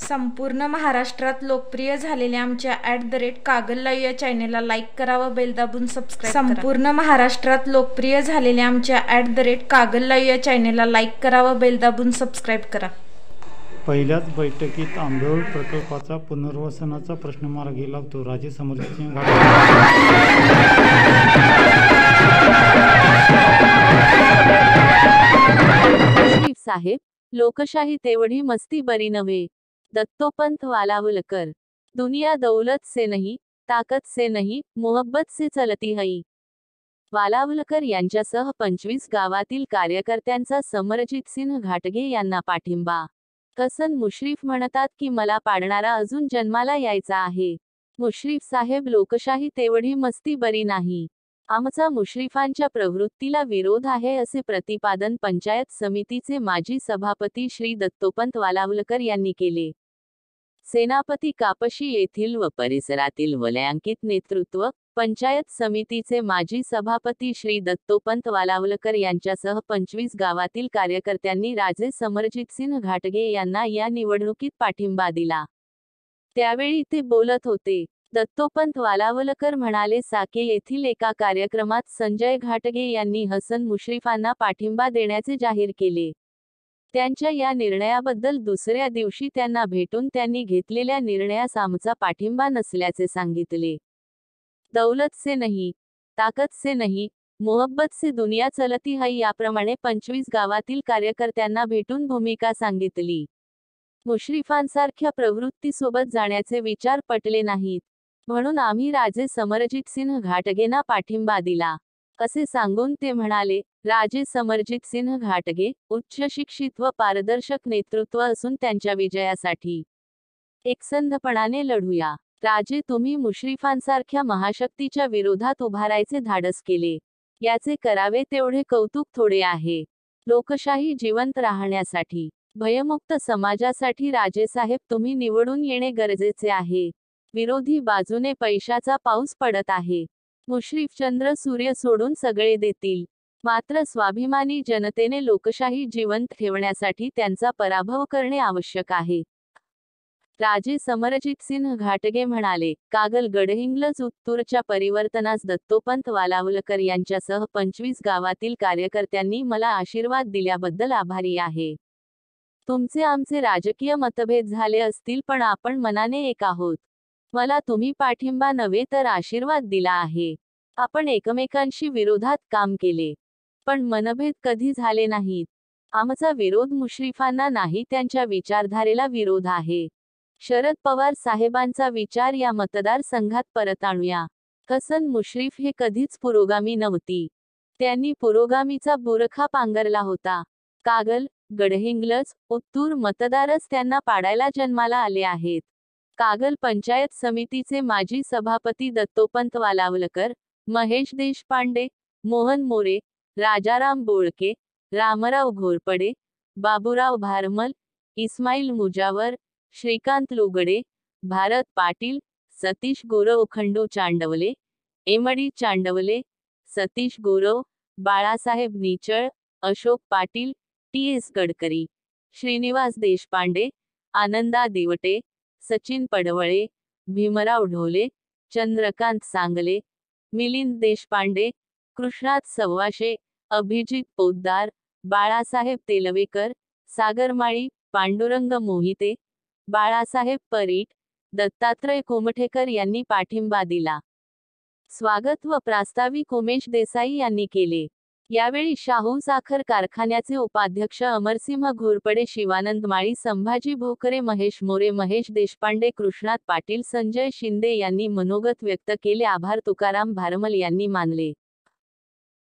संपूर्ण महाराष्ट्रात लोकप्रिय झालेल्या आमच्या @कागल लाईव्ह या चॅनेलला लाईक करा व बेल दाबून सबस्क्राईब करा। संपूर्ण महाराष्ट्रात लोकप्रिय झालेल्या आमच्या @कागल लाईव्ह या चॅनेलला लाईक करा व बेल दाबून सबस्क्राईब करा। पहिल्याच बैठकीत आंबेओळ प्रकल्पाचा पुनर्वसनाचा प्रश्न मार्गी लागतो, राजे समर्थन मुश्रीफ साहेब, लोकशाही तेवढी मस्ती बरी नव्हे। दत्तोपंत वालावलकर। दुनिया दौलत से नहीं, ताकत से नहीं, मोहब्बत से चलती है। वालावलकर यांच्यासह 25 गावातील कार्यकर्त्यांचा समरजित सिंह घाटगे यांना पाठिंबा। हसन मुश्रीफ म्हणतात की मला पाडणारा अजून जन्माला यायचा आहे। मुश्रीफ साहेब, लोकशाही तेवढी मस्ती बरी नाही। आमचा मुश्रीफांच्या प्रवृत्तीला विरोध आहे असे प्रतिपादन पंचायत समितीचे माजी सभापती श्री दत्तोपंत वालावलकर यांनी केले। सेनापती कापशी येथील व परिसरातील वलयांकित नेतृत्व, पंचायत समितीचे माजी सभापती श्री दत्तोपंत वालावलकर यांच्यासह 25 गावातील कार्यकर्त्यांनी राजे समरजितसिंह घाटगे यांना या निवडणुकीत पाठिंबा दिला। त्यावेळी ते बोलत होते। दत्तोपंत वालावलकर म्हणाले, साके येथील एका कार्यक्रमात संजय घाटगे यांनी हसन मुश्रीफांना पाठिंबा देण्याचे जाहीर केले। त्यांच्या या निर्णयाबद्दल दुसऱ्या दिवशी त्यांना भेटून त्यांनी घेतलेल्या निर्णयास आमचा पाठिंबा नसल्याचे सांगितले। दौलत से नहीं, ताकत से नहीं, मोहब्बत से दुनिया चलती है याप्रमाणे 25 गावातील कार्यकर्त्यांना भेटून भूमिका सांगितली। मुश्रीफांसारख्या प्रवृत्तीसोबत जाण्याचे विचार पटले नाहीत, म्हणून आम्ही राजे समरजितसिंह घाटगेंना पाठिंबा दिला, असे सांगून ते म्हणाले। राजे समरजितसिंह घाटगे उच्च शिक्षित व पारदर्शक नेतृत्व असून त्यांच्या विजयासाठी एकसंधपणाने लढूया। राजे, तुम्ही मुश्रीफांसारख्या महाशक्तीच्या विरोधात उभारायचे धाडस केले, याचे करावे तेवढे कौतुक थोडे आहे। लोकशाही जिवंत राहण्यासाठी, भयमुक्त समाजासाठी राजेसाहेब तुम्ही निवडून येणे गरजेचे आहे। विरोधी बाजूने पैशाचा पाऊस पडत आहे। मुश्रीफ चंद्र सूर्य सोडून सगळे देतील, मात्र स्वाभिमानी जनतेने लोकशाही जिवंत ठेवण्यासाठी त्यांचा पराभव करणे आवश्यक आहे। राजे समरजितसिंह घाटगे म्हणाले। कागल गडहिंग्लज उत्तूरच्या परिवर्तनास दत्तोपंत वालावलकर यांच्यासह 25 गावातील कार्यकर्त्यांनी मला आशीर्वाद दिल्याबद्दल आभारी आहे। तुमचे आमचे राजकीय मतभेद झाले असतील, पण आपण मनाने एक आहोत। मला तुम्ही पाठिंबा नव्हे तर आशीर्वाद दिला आहे। आपण एकमेकांशी विरोधात काम केले, पण मनभेद कधी झाले नाहीत। आमचा विरोध मुश्रीफांना नाही, त्यांच्या विचारधारेला विरोध आहे। शरद पवार साहेबांचा विचार या मतदारसंघात परत आणूया। हसन मुश्रीफ हे कधीच पुरोगामी नव्हती, त्यांनी पुरोगामीचा बुरखा पांघरला होता। कागल, गडहिंग्लज, उत्तूर मतदारच त्यांना पाडायला जन्माला आले आहेत। कागल पंचायत समितीचे माजी सभापती दत्तोपंत वालावलकर, महेश देशपांडे, मोहन मोरे, राजाराम बोळके, रामराव घोरपडे, बाबूराव भारमल, इस्माईल मुजावर, श्रीकांत लुगडे, भारत पाटील, सतीश गुरव, खंडू चांडवले, एमडी चांडवले, सतीश गुरव, बाळासाहेब निचळ, अशोक पाटील, टी.एस. गडकरी, श्रीनिवास देशपांडे, आनंदा दिवटे, सचिन पडवळे, भीमराव ढोले, चंद्रकांत सांगले, मिलिंद देशपांडे, कृष्णात सव्वाशे, अभिजित पोद्दार, बाळासाहेब तेलवेकर, सागरमाळी, पांडुरंग मोहिते, बाळासाहेब परीट, दत्तात्रय कोमठेकर यांनी पाठिंबा दिला। स्वागत व प्रास्ताविक उमेश देसाई यांनी केले। यावेळी शाहू साखर कारखान्याचे उपाध्यक्ष अमरसिंह घोरपडे, शिवानंद माळी, संभाजी भोकरे, महेश मोरे, महेश देशपांडे, कृष्णात पाटील, संजय शिंदे यांनी मनोगत व्यक्त केले। आभार तुकाराम भारमल यांनी मानले।